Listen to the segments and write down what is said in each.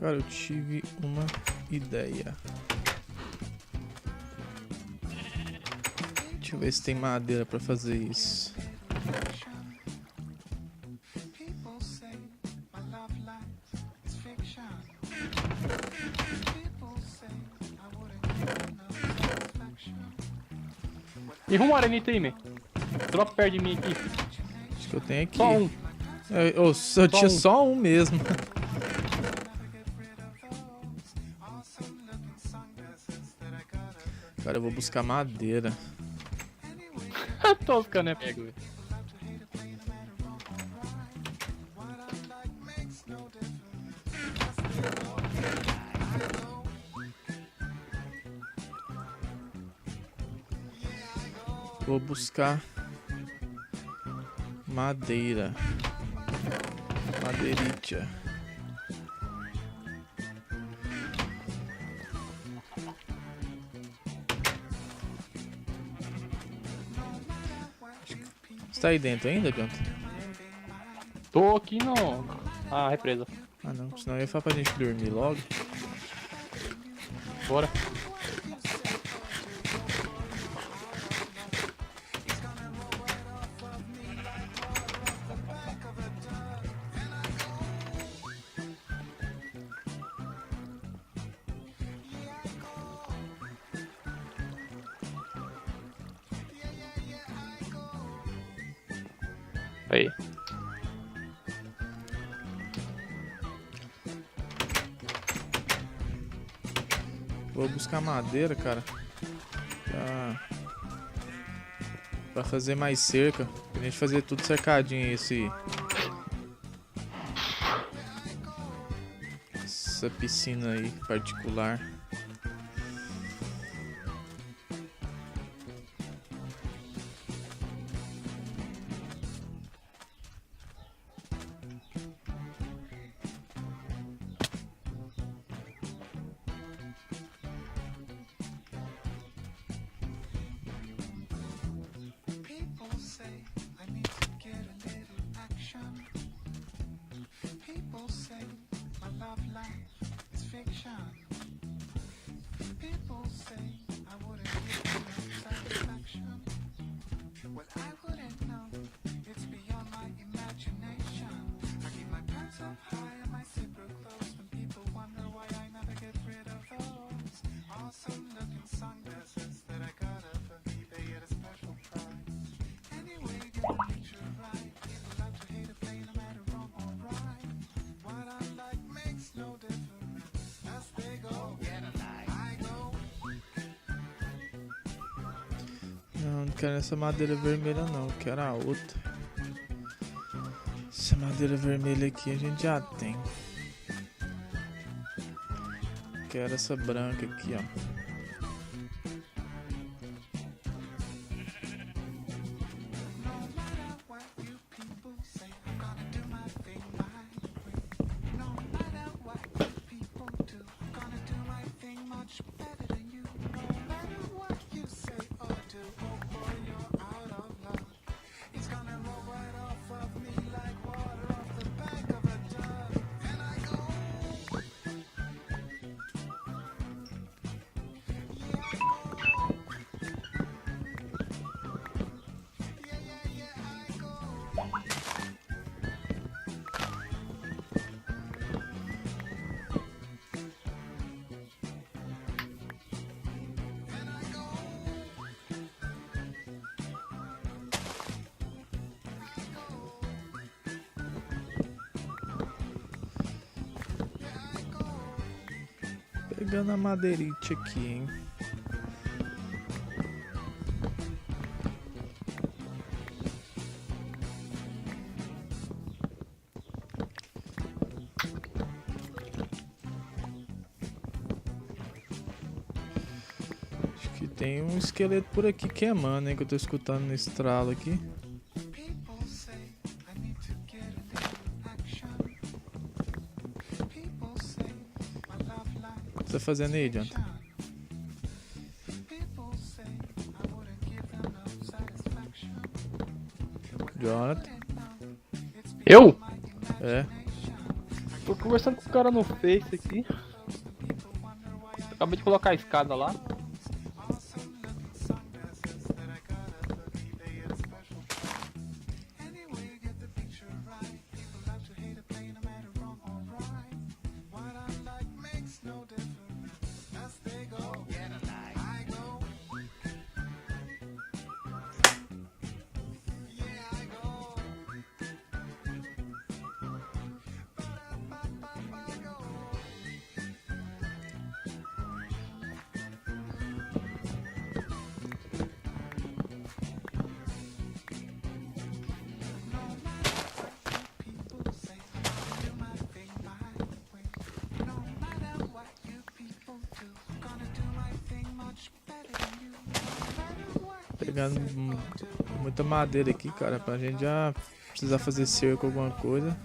Cara, eu tive uma ideia. Deixa eu ver se tem madeira pra fazer isso. E rumo arenita aí, man. Dropa perto de mim aqui. Acho que eu tenho aqui. Só um. Eu tinha só um mesmo. Cara, eu vou buscar madeira. Tô ficando é pego, velho. Vou buscar madeira. Madeiritia. Você tá aí dentro ainda, Jonathan? Tô aqui no... Ah, represa. Ah não, senão eu ia falar pra gente dormir logo. Bora. Aí. Vou buscar madeira, cara. Pra fazer mais cerca. Pra gente fazer tudo cercadinho aí, essa piscina aí particular. Não quero essa madeira vermelha não, quero a outra. Essa madeira vermelha aqui a gente já tem. Quero essa branca aqui, ó. Pegando a madeirite aqui, hein. Acho que tem um esqueleto por aqui queimando, hein, que eu tô escutando no estralo aqui. O que você tá fazendo aí, Jonathan? Eu? É. Tô conversando com o cara no Face aqui. Acabei de colocar a escada lá. Pegando muita madeira aqui, cara, pra gente já precisar fazer cerco alguma coisa.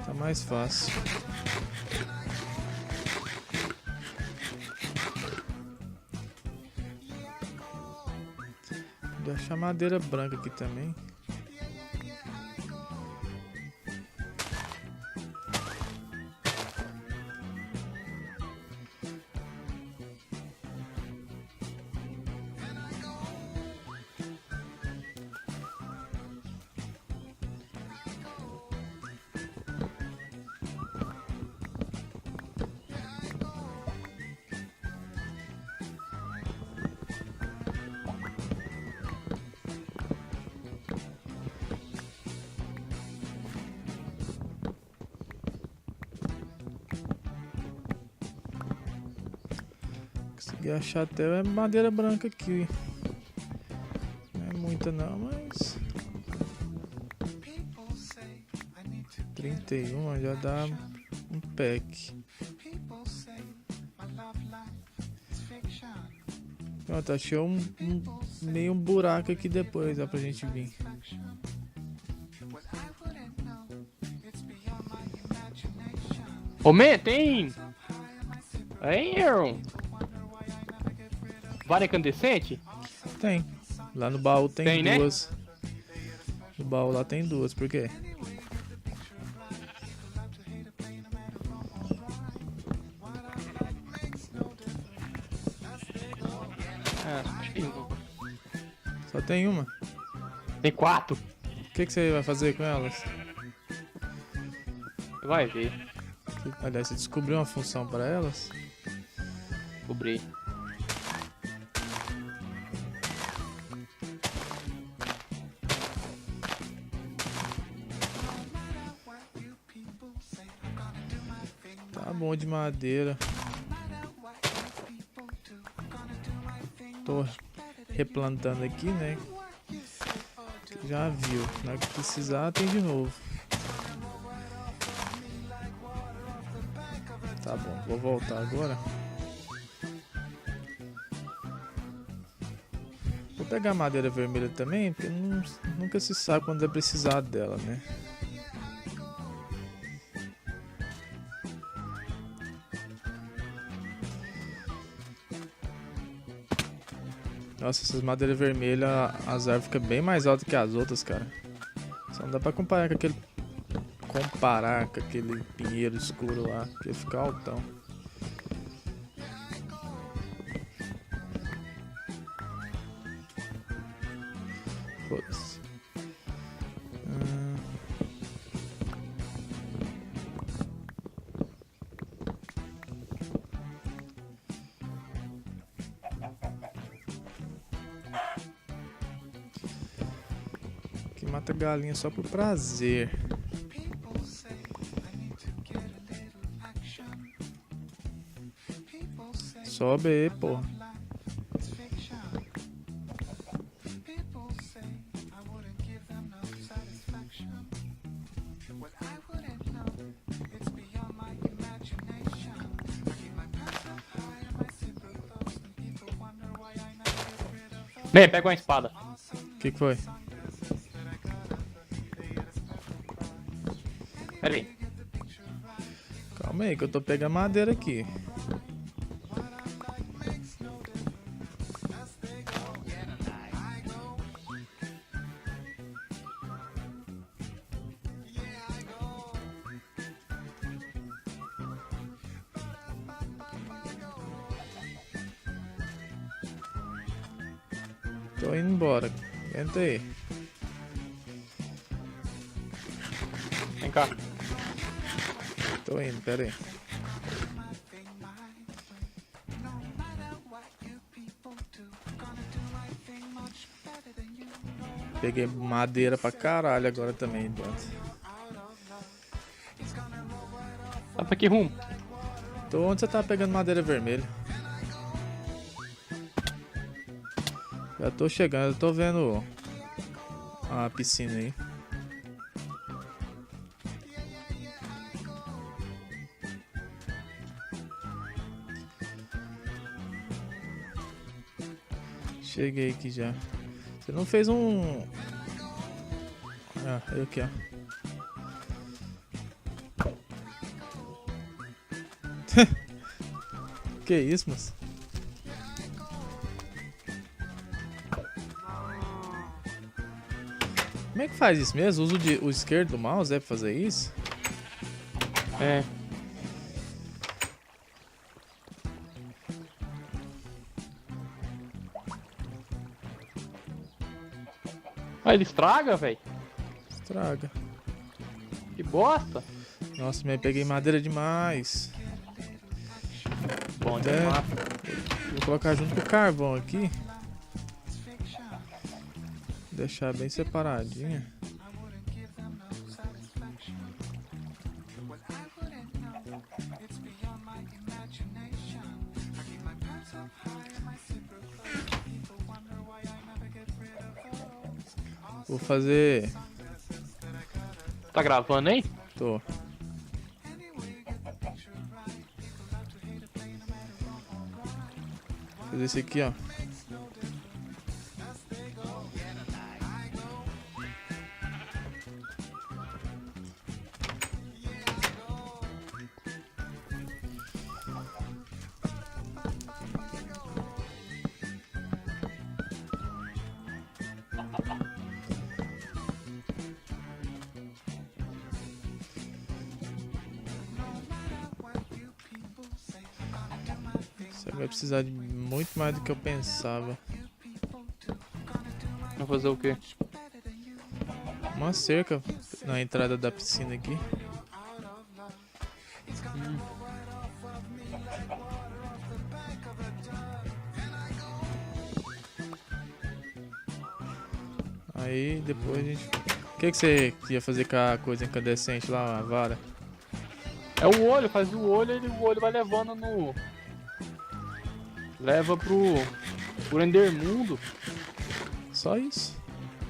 Tá mais fácil. Vou achar madeira branca aqui também. Consegui achar até madeira branca aqui. Não é muita não, mas 31 já dá um pack. Pronto, achei meio um buraco aqui depois, dá pra gente vir. Ô, man, tem... Hein, Aaron? Vara incandescente? Tem. Lá no baú tem Tem, duas. Né? No baú lá tem duas, por quê? Só tem uma? Tem 4. O que você vai fazer com elas? Vai ver. Aliás, você descobriu uma função para elas? Descobri. Tá bom de madeira. Tô replantando aqui, né? Já viu. Na hora que precisar tem de novo. Tá bom, vou voltar agora. Vou pegar a madeira vermelha também, porque nunca se sabe quando vai precisar dela, né? Nossa, essas madeiras vermelhas, as árvores ficam bem mais altas que as outras, cara. Só não dá pra comparar com aquele pinheiro escuro lá, que fica altão. Foda-se. Que mata galinha só por prazer. Sobe aí, porra. Bem, pega uma espada. O que foi? Pera aí. Calma aí que eu tô pegando madeira aqui. Tô indo embora. Entra aí. Vem cá. Tô indo, pera aí. Peguei madeira pra caralho agora também, dentro. Tá pra que rumo? Tô onde você tá pegando madeira vermelha. Já tô chegando, eu tô vendo a piscina aí. Cheguei aqui já. Você não fez um... Ah, eu aqui, ó. Que isso, moço? Como é que faz isso mesmo? Usa o esquerdo do mouse pra fazer isso? É. Ah, ele estraga, velho? Estraga. Que bosta. Nossa, mas peguei madeira demais. Bom Até- demais. Vou colocar junto com o carvão aqui. Deixar bem separadinho. Vou fazer... Tá gravando aí? Tô. Fazer esse aqui, ó. Você vai precisar de muito mais do que eu pensava. Vai fazer o quê? Uma cerca na entrada da piscina aqui. Aí depois a gente... O que você ia fazer com a coisa incandescente lá, a vara? É o olho, faz o olho e o olho vai levando no... Leva pro Endermundo. Só isso.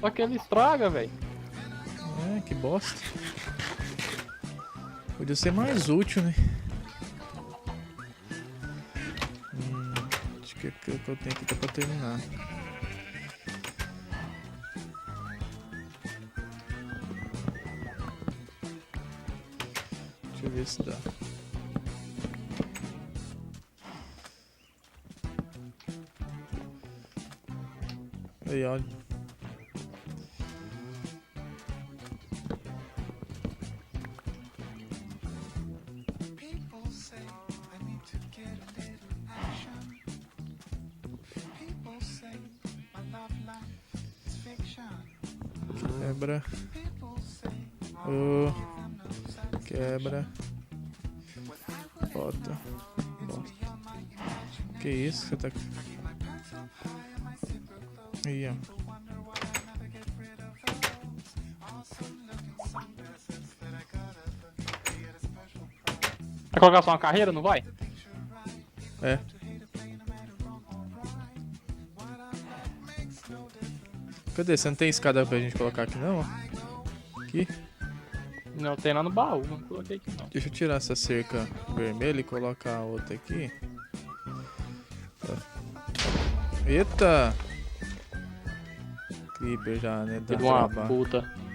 Só que ele estraga, velho. É, que bosta. Podia ser mais útil, né? Acho que o que eu tenho aqui tá pra terminar. Deixa eu ver se dá. Aí, olha. Quebra. Quebra. Bota. Que isso? Você tá... Aí, ó. Vai colocar só uma carreira, não vai? É. Cadê? Você não tem escada pra gente colocar aqui não? Ó? Aqui. Não, tem lá no baú, não coloquei aqui não. Deixa eu tirar essa cerca vermelha e colocar a outra aqui. Eita! Creeper já, né? Dá Filho de uma trabalho. puta.